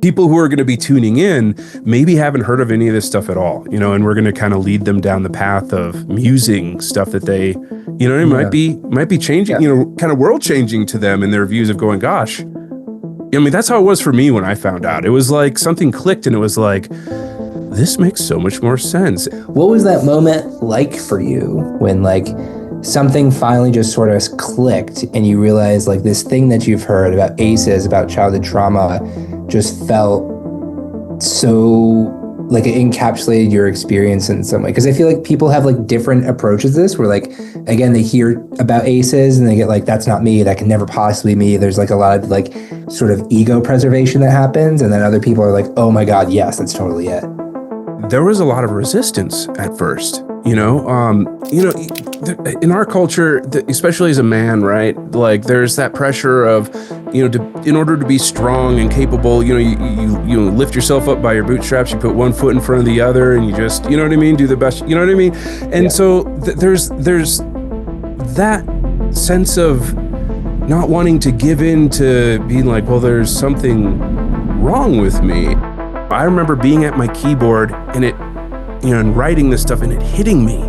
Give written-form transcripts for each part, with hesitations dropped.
people who are going to be tuning in maybe haven't heard of any of this stuff at all, and we're going to kind of lead them down the path of musing stuff that they, it might be changing, kind of world changing to them in their views of going, gosh, that's how it was for me when I found out. It was like something clicked and it was like, this makes so much more sense. What was that moment like for you when something finally just sort of clicked and you realized this thing that you've heard about ACEs, about childhood trauma, just felt so it encapsulated your experience in some way? Because I feel like people have different approaches to this where again, they hear about ACEs and they get that's not me, that can never possibly be me. There's a lot of sort of ego preservation that happens, and then other people are oh my God, yes, that's totally it. There was a lot of resistance at first, in our culture, especially as a man, right? There's that pressure of, in order to be strong and capable, you lift yourself up by your bootstraps, you put one foot in front of the other, and you just, do the best, And so there's that sense of not wanting to give in to being well, there's something wrong with me. I remember being at my keyboard and and writing this stuff and it hitting me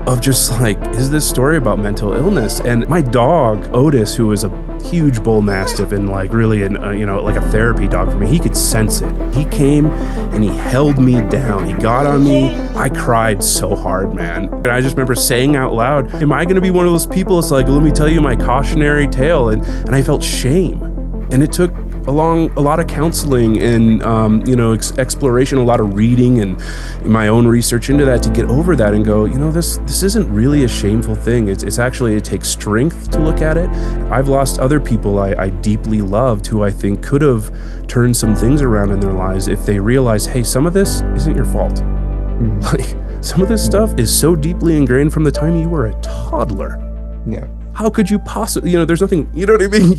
of just is this story about mental illness? And my dog, Otis, who was a huge bull mastiff and really a therapy dog for me, he could sense it. He came and he held me down. He got on me. I cried so hard, man. And I just remember saying out loud, am I going to be one of those people? It's let me tell you my cautionary tale. And I felt shame. And it took a lot of counseling and exploration, a lot of reading and my own research into that to get over that and go, this isn't really a shameful thing. It's actually, it takes strength to look at it. I've lost other people I deeply loved who I think could have turned some things around in their lives if they realized, hey, some of this isn't your fault. Some of this stuff is so deeply ingrained from the time you were a toddler. Yeah. How could you possibly, there's nothing, you know what I mean?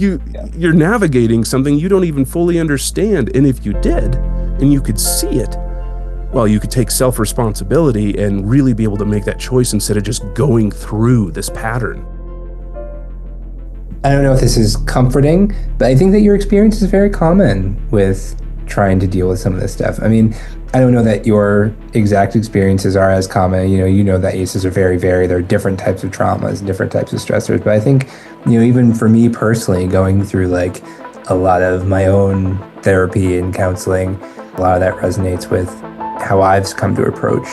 You're navigating something you don't even fully understand. And if you did, and you could see it, well, you could take self-responsibility and really be able to make that choice instead of just going through this pattern. I don't know if this is comforting, but I think that your experience is very common with trying to deal with some of this stuff. I don't know that your exact experiences are as common. You know that ACEs are very varied. There are different types of traumas and different types of stressors. But I think, even for me personally, going through a lot of my own therapy and counseling, a lot of that resonates with how I've come to approach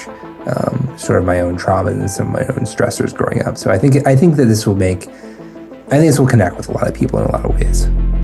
sort of my own trauma and some of my own stressors growing up. So I think that this will connect with a lot of people in a lot of ways.